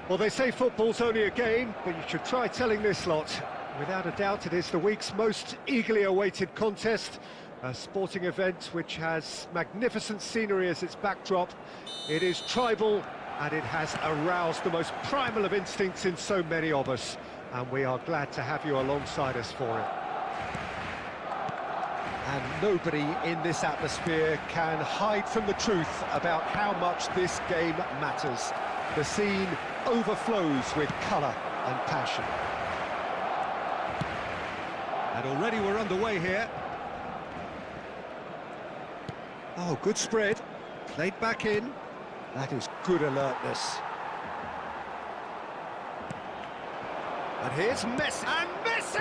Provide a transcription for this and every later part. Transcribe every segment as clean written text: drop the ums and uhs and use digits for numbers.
Well, they say football's only a game, but you should try telling this lot. Without a doubt, it is the week's most eagerly awaited contest, a sporting event which has magnificent scenery as its backdrop. It is tribal, and it has aroused the most primal of instincts in so many of us, and we are glad to have you alongside us for it. And nobody in this atmosphere can hide from the truth about how much this game matters. The scene overflows with colour and passion. And already we're underway here. Oh, good spread. Played back in. That is good alertness. And here's Messi. And Messi!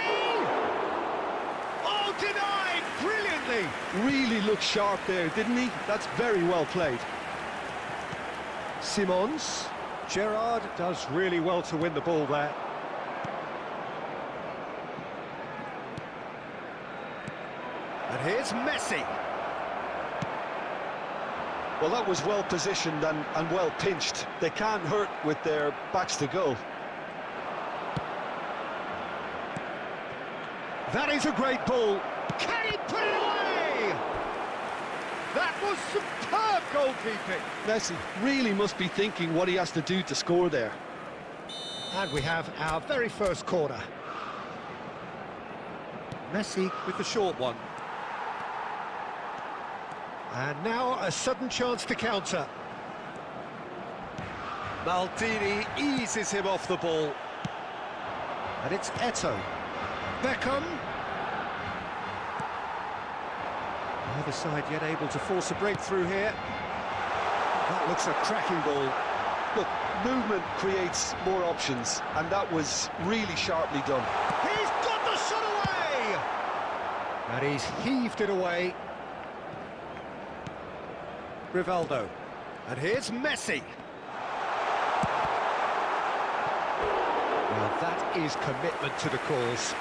Oh, denied! Brilliantly! Really looked sharp there, didn't he? That's very well played. Simons. Gerrard does really well to win the ball there. And here's Messi. Well, that was well positioned and well pinched. They can't hurt with their backs to goal. That is a great ball. Can he put it away? That was superb goalkeeping. Messi really must be thinking what he has to do to score there. And we have our very first corner. Messi with the short one. And now a sudden chance to counter. Maldini eases him off the ball. And it's Eto'o. Beckham. Neither side yet able to force a breakthrough here. That looks a cracking ball. Look, movement creates more options, and that was really sharply done. He's got the shot away! And he's heaved it away. Rivaldo. And here's Messi. Well, that is commitment to the cause.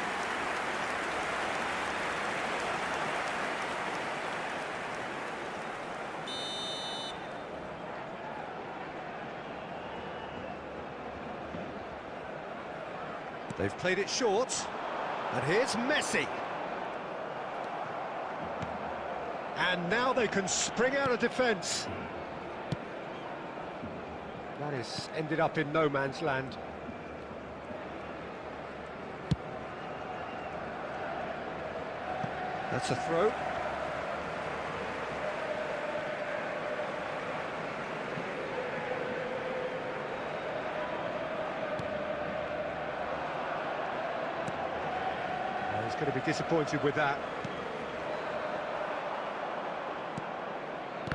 They've played it short, and here's Messi. And now they can spring out of defence. That has ended up in no man's land. That's a throw. He's going to be disappointed with that.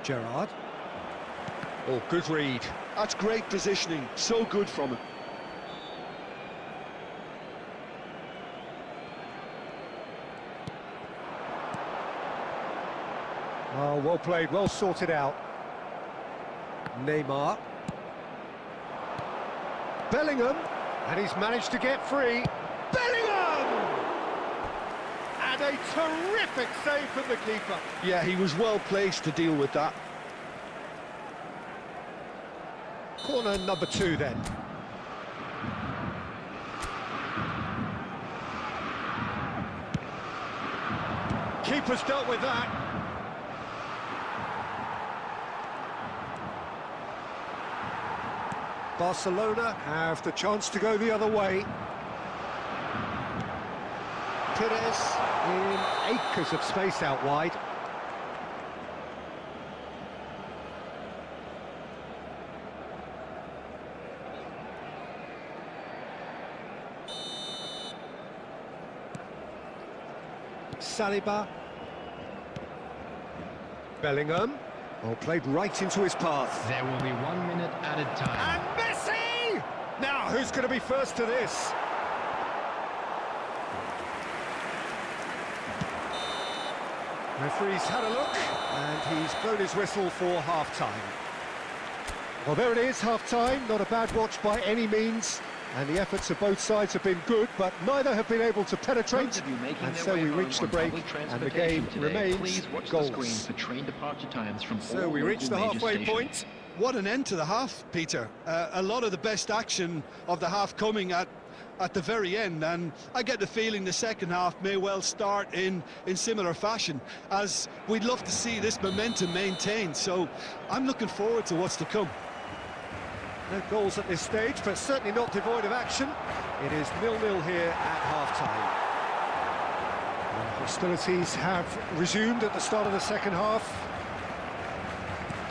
Gerrard. Oh, good read. That's great positioning, so good from him. Oh, well played, well sorted out. Neymar. Bellingham, and he's managed to get free. Bellingham! And a terrific save from the keeper. Yeah, he was well placed to deal with that. Corner number 2 then. Keeper's dealt with that. Barcelona have the chance to go the other way. Pires in acres of space out wide. Saliba. Bellingham. Oh, played right into his path. There will be 1 minute added time. And Messi! Now, who's going to be first to this? Referee's had a look, and he's blown his whistle for half-time. Well, there it is, half-time. Not a bad watch by any means, and the efforts of both sides have been good, but neither have been able to penetrate, and so we reach the break, and the game remains goalless. So we reach the halfway point. What an end to the half, Peter. A lot of the best action of the half coming at the very end, and I get the feeling the second half may well start in similar fashion, as we'd love to see this momentum maintained. So I'm looking forward to what's to come. No goals at this stage, but certainly not devoid of action. It is 0-0 here at half-time. Hostilities have resumed at the start of the second half.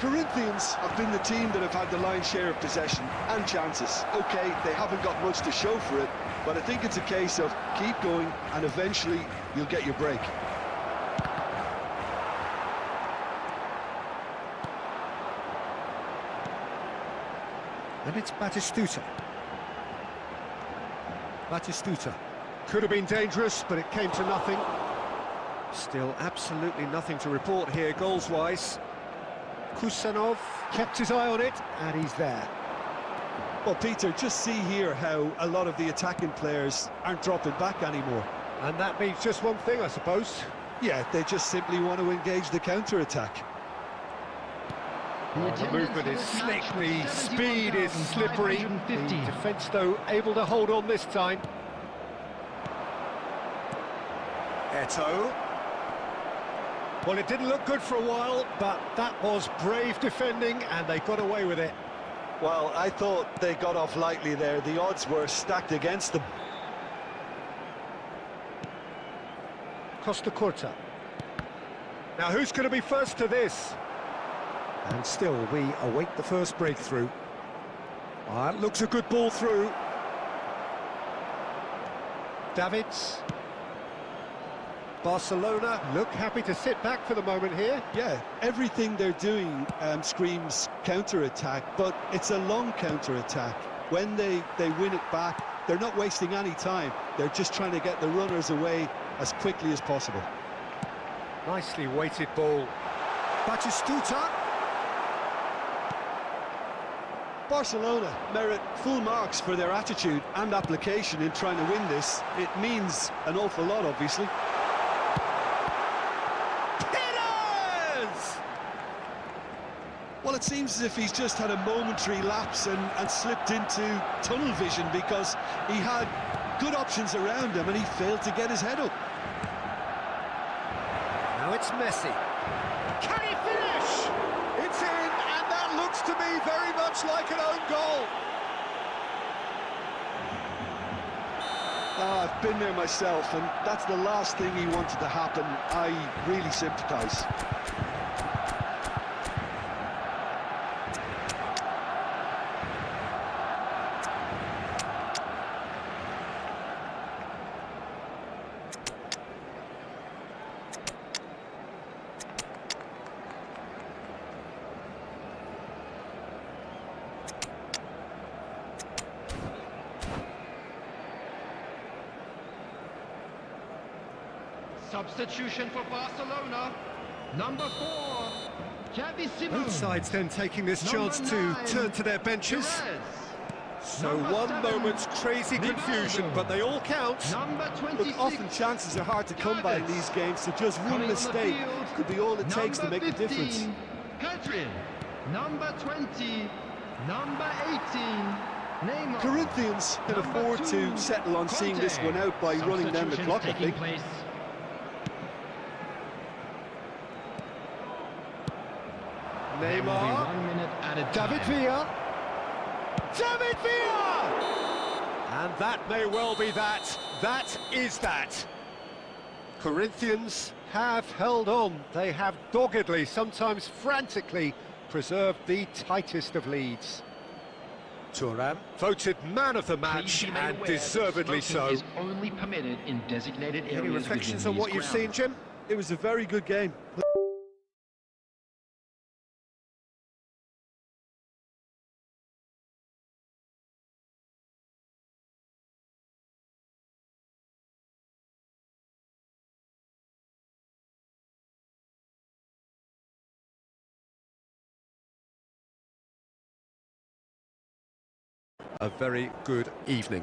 Corinthians have been the team that have had the lion's share of possession and chances. OK, they haven't got much to show for it, but I think it's a case of keep going and eventually you'll get your break. And it's Batistuta. Batistuta. Could have been dangerous, but it came to nothing. Still absolutely nothing to report here, goals-wise. Kusanov kept his eye on it, and he's there. Well, Peter, just see here how a lot of the attacking players aren't dropping back anymore. And that means just one thing, I suppose. Yeah, they just simply want to engage the counter-attack. The movement is slick, the speed is slippery. The defence, though, able to hold on this time. Eto'o. Well, it didn't look good for a while, but that was brave defending, and they got away with it. Well, I thought they got off lightly there. The odds were stacked against them. Costa Curta. Now, who's going to be first to this? And still, we await the first breakthrough. That looks a good ball through. Davids. Barcelona look happy to sit back for the moment here. Yeah, everything they're doing screams counter-attack, but it's a long counter-attack. When they win it back, they're not wasting any time. They're just trying to get the runners away as quickly as possible. Nicely weighted ball. Batistuta. Barcelona merit full marks for their attitude and application in trying to win this. It means an awful lot, obviously. Well, it seems as if he's just had a momentary lapse and slipped into tunnel vision, because he had good options around him and he failed to get his head up. Now it's Messi. Can he finish? It's in, and that looks to me very much like an own goal. I've been there myself, and that's the last thing he wanted to happen. I really sympathise. Substitution for Barcelona, number 4, Both sides then taking this chance to turn to their benches. So one moment's crazy confusion, but they all count. Look, often chances are hard to come by in these games, so just one mistake could be all it takes to make the difference. Catherine, number 20, number 18. Neymar. Corinthians can afford to settle on seeing this one out by running down the clock, I think. Neymar. 1 minute added time. David Villa. David Villa! And that may well be that. That is that. Corinthians have held on. They have doggedly, sometimes frantically, preserved the tightest of leads. Thuram voted man of the match, and deservedly so. Is only permitted in designated areas. Any reflections on what you've seen, Jim? It was a very good game. a very good evening.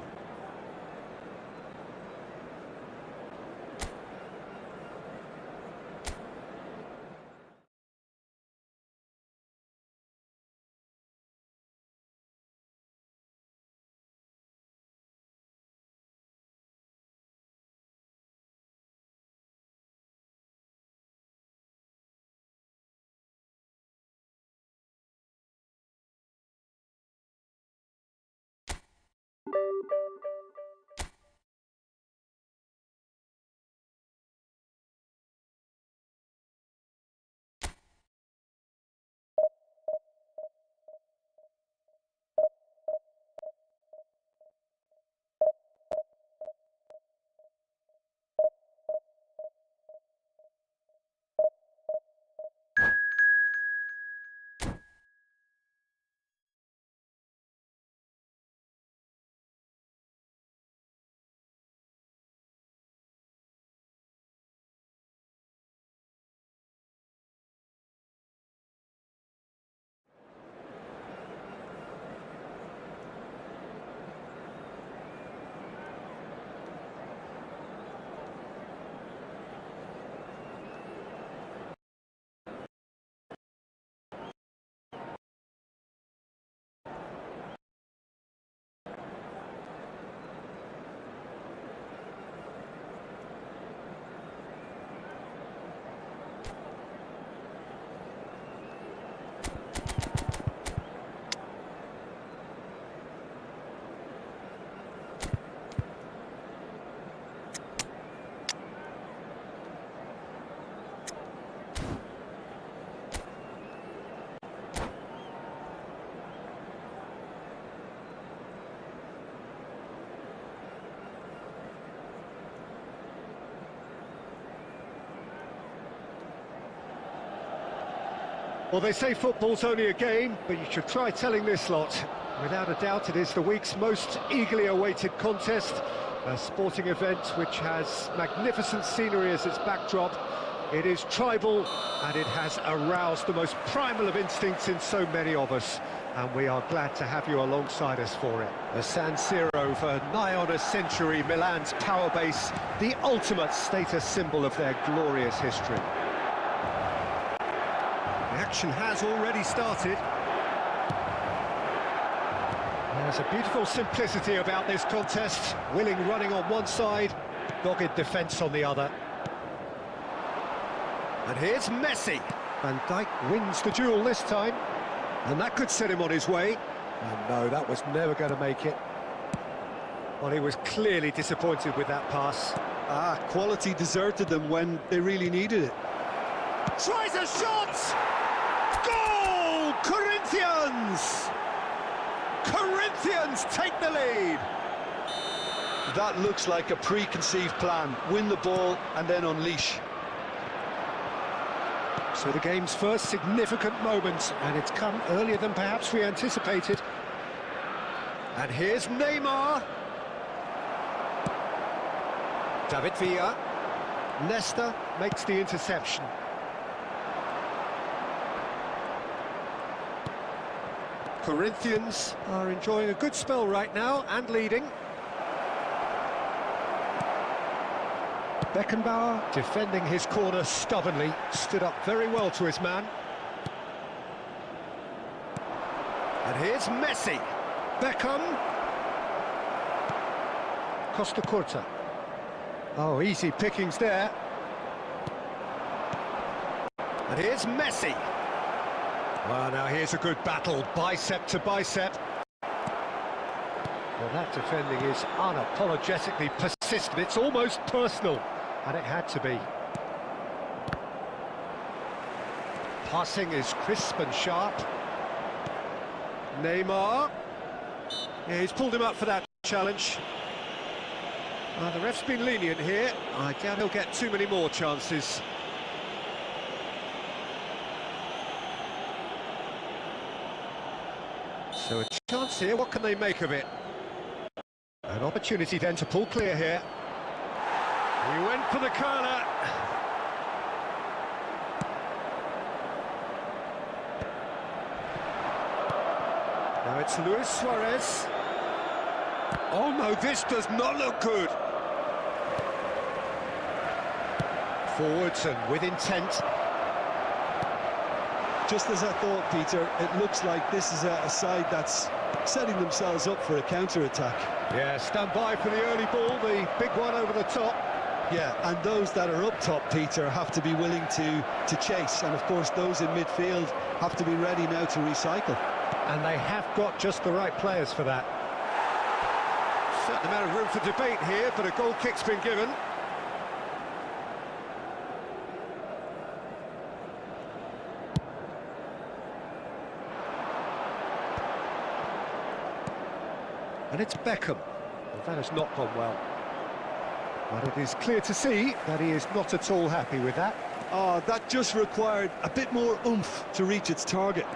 Well, they say football's only a game, but you should try telling this lot. Without a doubt, it is the week's most eagerly awaited contest, a sporting event which has magnificent scenery as its backdrop. It is tribal, and it has aroused the most primal of instincts in so many of us, and we are glad to have you alongside us for it. The San Siro, for nigh on a century, Milan's power base, the ultimate status symbol of their glorious history. The action has already started. There's a beautiful simplicity about this contest. Willing running on one side, dogged defence on the other. And here's Messi. Van Dijk wins the duel this time, and that could set him on his way. And no, that was never going to make it. Well, he was clearly disappointed with that pass. Quality deserted them when they really needed it. Tries a shot! Goal! Corinthians! Corinthians take the lead! That looks like a preconceived plan. Win the ball and then unleash. So the game's first significant moment, and it's come earlier than perhaps we anticipated. And here's Neymar. David Villa. Nesta makes the interception. Corinthians are enjoying a good spell right now and leading. Beckenbauer, defending his corner stubbornly, stood up very well to his man. And here's Messi. Beckham. Costa Curta. Oh, easy pickings there. And here's Messi. Well, now here's a good battle, bicep to bicep. Well, that defending is unapologetically persistent. It's almost personal, and it had to be. Passing is crisp and sharp. Neymar. Yeah, he's pulled him up for that challenge. The ref's been lenient here. I doubt he'll get too many more chances. So a chance here, what can they make of it? An opportunity then to pull clear here. He went for the curler. Now it's Luis Suarez. Oh no, this does not look good. Forwards and with intent. Just as I thought, Peter, it looks like this is a side that's setting themselves up for a counter-attack. Yeah, stand by for the early ball, the big one over the top. Yeah, and those that are up top, Peter, have to be willing to chase, and of course those in midfield have to be ready now to recycle. And they have got just the right players for that. Certain amount of room for debate here, but a goal kick's been given. And it's Beckham. Well, that has not gone well. But it is clear to see that he is not at all happy with that. Oh, that just required a bit more oomph to reach its target.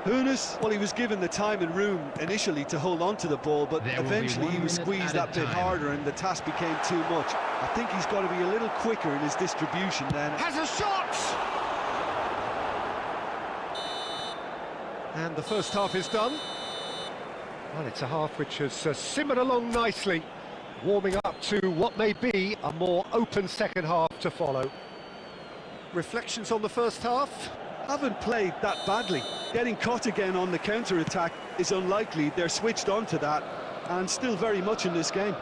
Hooness, well, he was given the time and room initially to hold on to the ball, but eventually he was squeezed that bit harder and the task became too much. I think he's got to be a little quicker in his distribution then. Has a shot! And the first half is done. Well, it's a half which has simmered along nicely, warming up to what may be a more open second half to follow. Reflections on the first half? Haven't played that badly. Getting caught again on the counter-attack is unlikely. They're switched on to that and still very much in this game.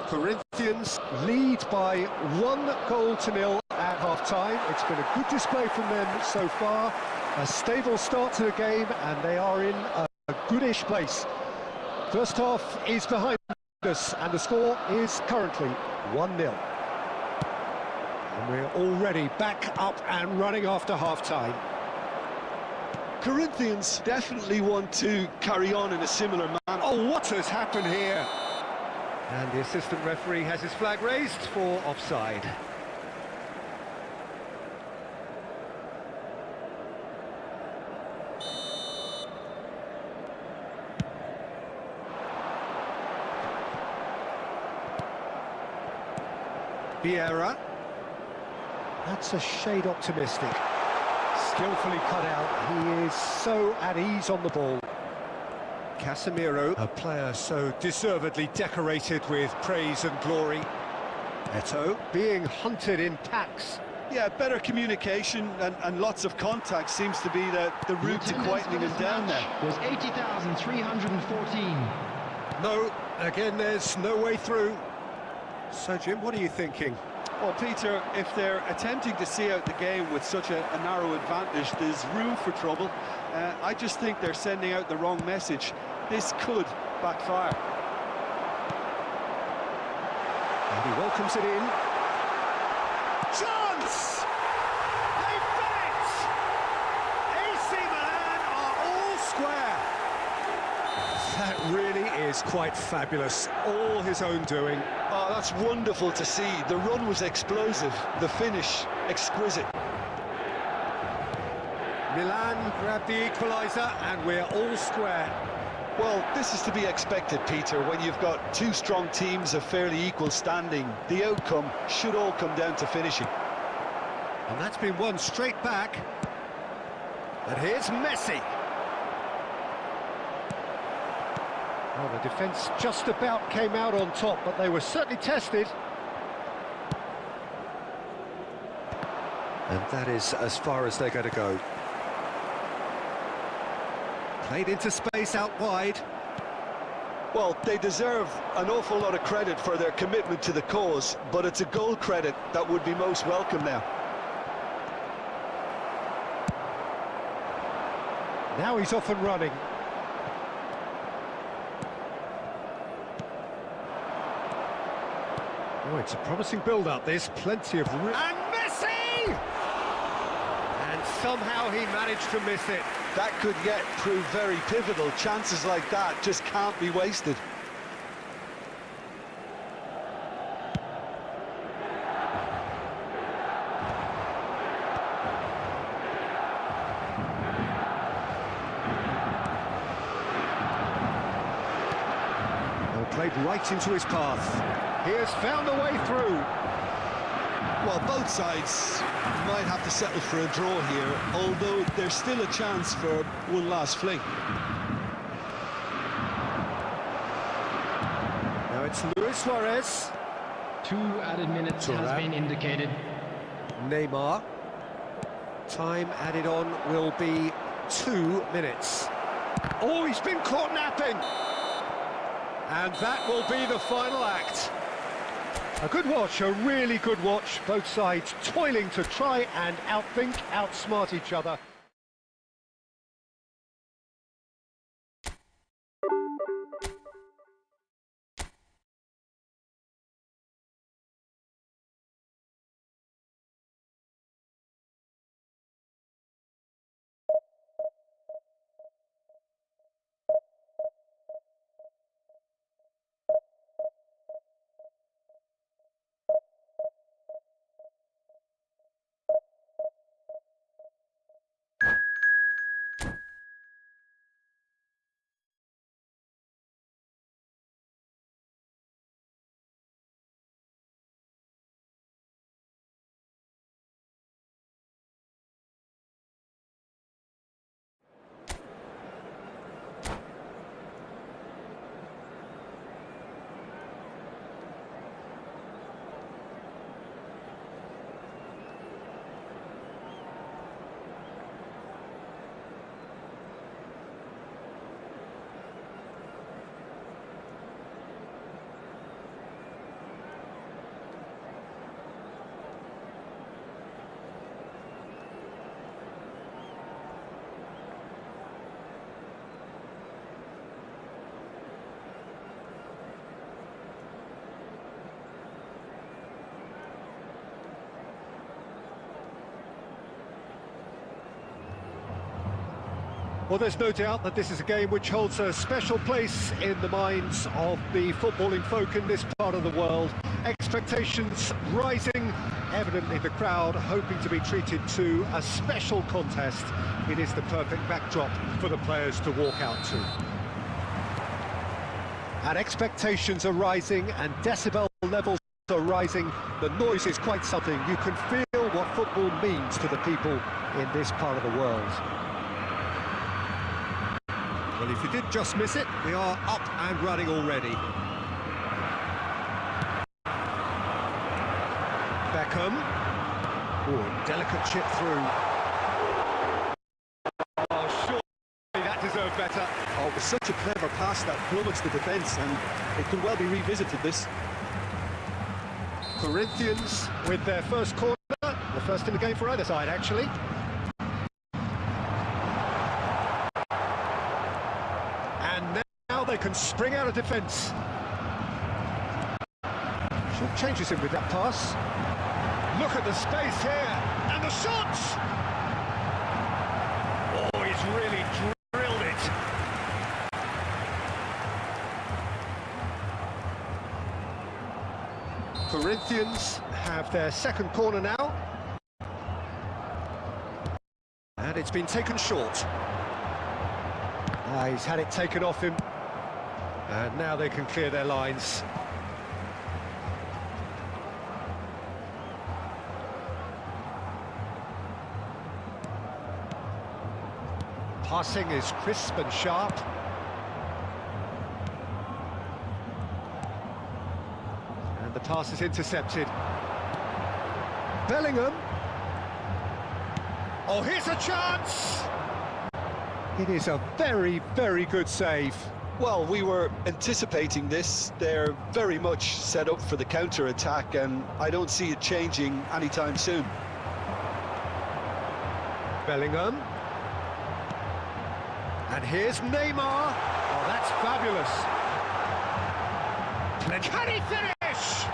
Corinthians lead by 1-0 at half-time. It's been a good display from them so far. A stable start to the game, and they are in a goodish place. First half is behind us, and the score is currently 1-0. And we're already back up and running after half-time. Corinthians definitely want to carry on in a similar manner. Oh, what has happened here? And the assistant referee has his flag raised for offside. Vieira. That's a shade optimistic. Skillfully cut out. He is so at ease on the ball. Casemiro, a player so deservedly decorated with praise and glory. Eto'o being hunted in packs. Yeah, better communication and lots of contact seems to be the route to quietening him down there. Was 80,314. No, again, there's no way through. So, Jim, what are you thinking? Well, Peter, if they're attempting to see out the game with such a narrow advantage, there's room for trouble. I just think they're sending out the wrong message. This could backfire. And he welcomes it in. Chance! They've done it! AC Milan are all square. That really is quite fabulous. All his own doing. Oh, that's wonderful to see. The run was explosive, the finish exquisite. Milan grabbed the equaliser and we're all square. Well, this is to be expected, Peter, when you've got two strong teams of fairly equal standing. The outcome should all come down to finishing. And that's been won straight back. And here's Messi. Well, the defence just about came out on top, but they were certainly tested. And that is as far as they're going to go. Played into space out wide. Well, they deserve an awful lot of credit for their commitment to the cause, but it's a goal credit that would be most welcome now. Now he's off and running. Oh, it's a promising build-up, this. Plenty of room. And Messi! And somehow he managed to miss it. That could yet prove very pivotal. Chances like that just can't be wasted. Well, played right into his path. He has found a way through. Well, both sides might have to settle for a draw here, although there's still a chance for one last fling. Now it's Luis Suarez. 2 added minutes has been indicated. Neymar. Time added on will be 2 minutes. Oh, he's been caught napping! And that will be the final act. A good watch, a really good watch. Both sides toiling to try and outthink, outsmart each other. Well, there's no doubt that this is a game which holds a special place in the minds of the footballing folk in this part of the world. Expectations rising, evidently the crowd hoping to be treated to a special contest. It is the perfect backdrop for the players to walk out to. And expectations are rising and decibel levels are rising. The noise is quite something. You can feel what football means to the people in this part of the world. Well, if you did just miss it, we are up and running already. Beckham. Oh, delicate chip through. Oh, surely that deserved better. Oh, it was such a clever pass that plummets the defence, and it could well be revisited, this. Corinthians with their first corner, the first in the game for either side, actually. And now they can spring out of defence. Short changes him with that pass. Look at the space here, and the shots! Oh, he's really drilled it. Corinthians have their second corner now. And it's been taken short. He's had it taken off him. And now they can clear their lines. Passing is crisp and sharp. And the pass is intercepted. Bellingham. Oh, here's a chance! It is a very, very good save. Well, we were anticipating this. They're very much set up for the counter-attack, and I don't see it changing anytime soon. Bellingham. And here's Neymar. Oh, that's fabulous. Can he finish?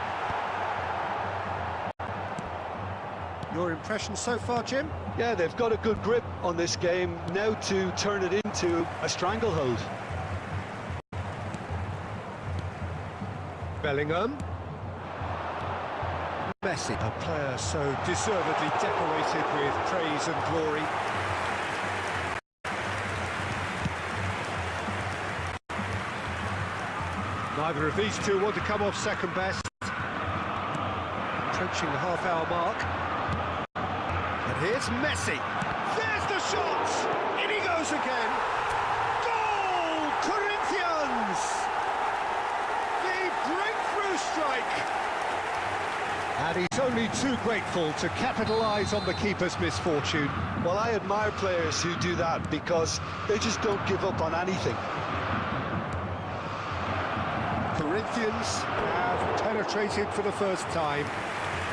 Your impression so far, Jim? Yeah, they've got a good grip on this game, now to turn it into a stranglehold. Bellingham. Messi, a player so deservedly decorated with praise and glory. Neither of these two want to come off second best. approaching the half-hour mark. And here's Messi. There's the shot! In he goes again. Goal! Corinthians! The breakthrough strike! And he's only too grateful to capitalise on the keeper's misfortune. Well, I admire players who do that because they just don't give up on anything. Corinthians have penetrated for the first time.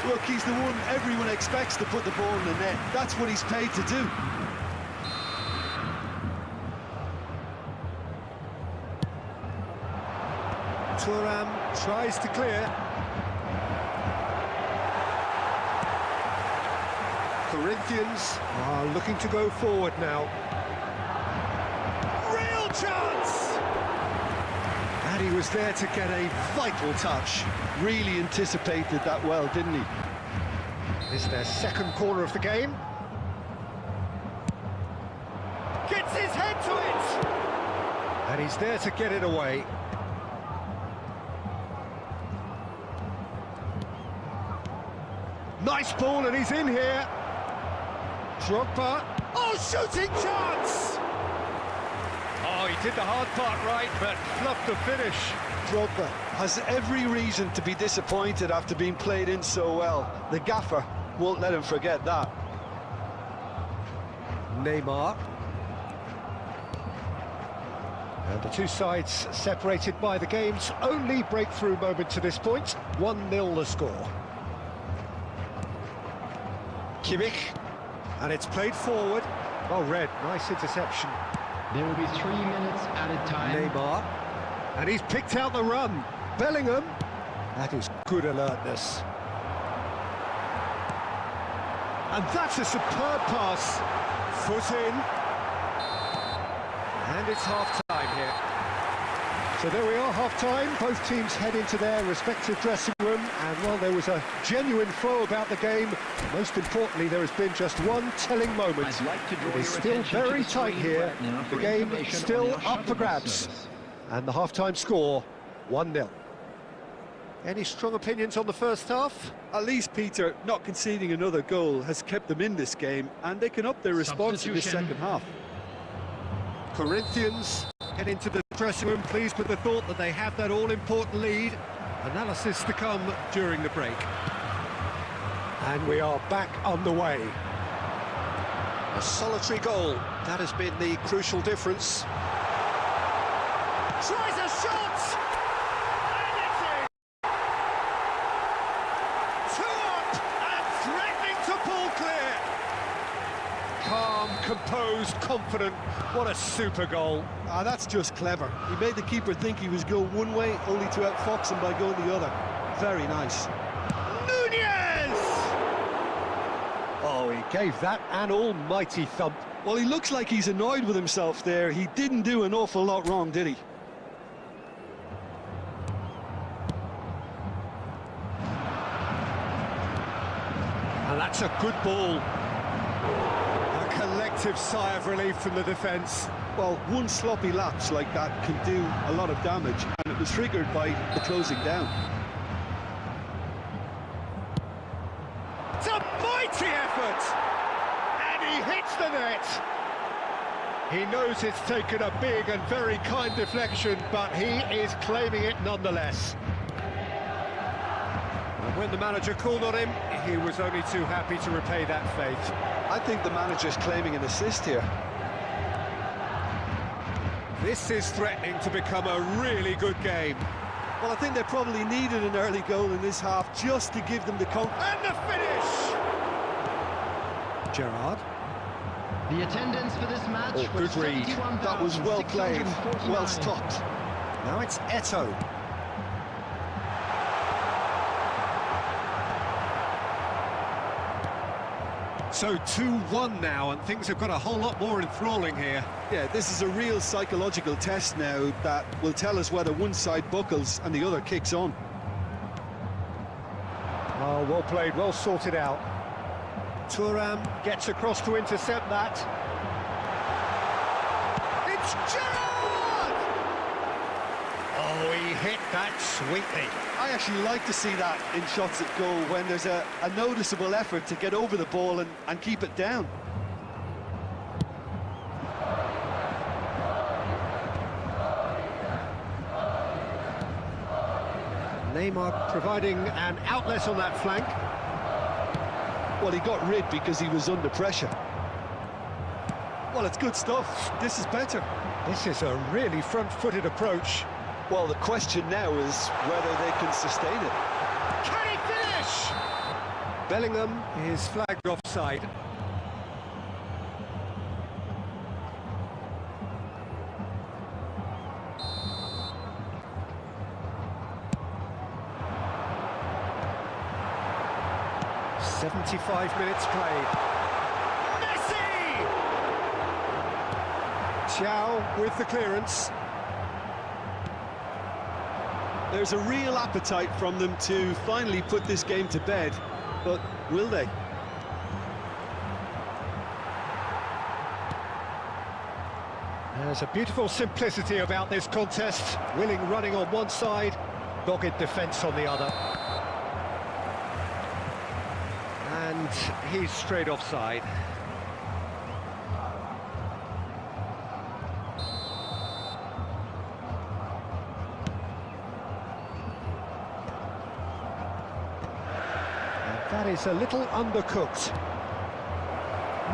Look, he's the one everyone expects to put the ball in the net. That's what he's paid to do. Thuram tries to clear. Corinthians are looking to go forward now. Real chance! And he was there to get a vital touch. Really anticipated that well, didn't he? This is their second corner of the game. Gets his head to it! And he's there to get it away. Nice ball, and he's in here. Drogba. Oh, shooting chance! Oh, he did the hard part right, but fluffed the finish. Drogba has every reason to be disappointed after being played in so well. The gaffer won't let him forget that. Neymar. And the two sides separated by the game's only breakthrough moment to this point. 1-0 the score. Kimmich. And it's played forward. Well read, nice interception. There will be 3 minutes added time. Neymar. And he's picked out the run. Bellingham. That is good alertness. And that's a superb pass. Foot in. And it's half-time here. So there we are, half-time. Both teams head into their respective dressing room. And while there was a genuine flow about the game, most importantly, there has been just one telling moment. It is still very tight here. The game still up for grabs. And the half-time score, 1-0. Any strong opinions on the first half? At least, Peter, not conceding another goal has kept them in this game, and they can up their response in the second half. Corinthians head into the dressing room pleased with the thought that they have that all-important lead. Analysis to come during the break. And we are back underway. A solitary goal, that has been the crucial difference. Tries a shot! And it's in! 2 up and threatening to pull clear. Calm, composed, confident. What a super goal. Ah, that's just clever. He made the keeper think he was going one way, only to outfox him by going the other. Very nice. Nunez! Oh, he gave that an almighty thump. Well, he looks like he's annoyed with himself there. He didn't do an awful lot wrong, did he? And that's a good ball. A collective sigh of relief from the defence. Well, one sloppy lapse like that can do a lot of damage, and it was triggered by the closing down. It's a mighty effort! And he hits the net! He knows it's taken a big and very kind deflection, but he is claiming it nonetheless. And when the manager called on him, he was only too happy to repay that faith. I think the manager's claiming an assist here. This is threatening to become a really good game. Well, I think they probably needed an early goal in this half just to give them the confidence. And the finish! Gerrard. The attendance for this match Oh, was good read. That was well played, well stopped. Now it's Eto'o. So 2-1 now, and things have got a whole lot more enthralling here. Yeah, this is a real psychological test now that will tell us whether one side buckles and the other kicks on. Oh, well played, well sorted out. Thuram gets across to intercept that. It's Gerrard! Oh, he hit that sweetly. I actually like to see that in shots at goal when there's a noticeable effort to get over the ball and keep it down. Neymar providing an outlet on that flank. Well, he got rid because he was under pressure. Well, it's good stuff. This is better. This is a really front-footed approach. Well, the question now is whether they can sustain it. Can he finish? Bellingham is flagged offside. "75 minutes played. Messi! Thiaw with the clearance. There's a real appetite from them to finally put this game to bed, but will they? There's a beautiful simplicity about this contest. Willing running on one side, dogged defence on the other. And he's straight offside. That is a little undercooked.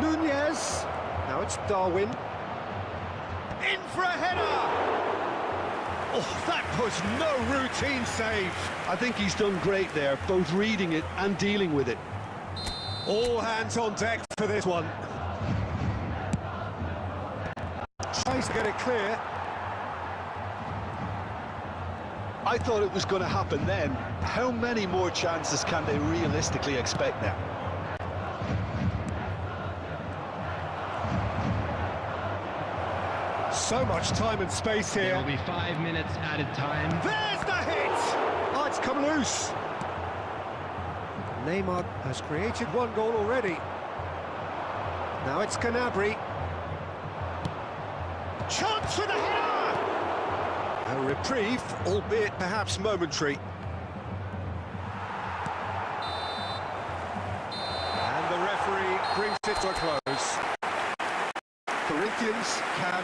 Nunez. Now it's Darwin. In for a header! Oh, that was no routine save. I think he's done great there, both reading it and dealing with it. All hands on deck for this one. Tries to get it clear. I thought it was going to happen then. How many more chances can they realistically expect now? So much time and space There here. will be 5 minutes added time. There's the hit! Oh, it's come loose. Neymar has created one goal already. Now it's Gnabry. Chance for the header! A reprieve, albeit perhaps momentary. And the referee brings it to a close. Corinthians can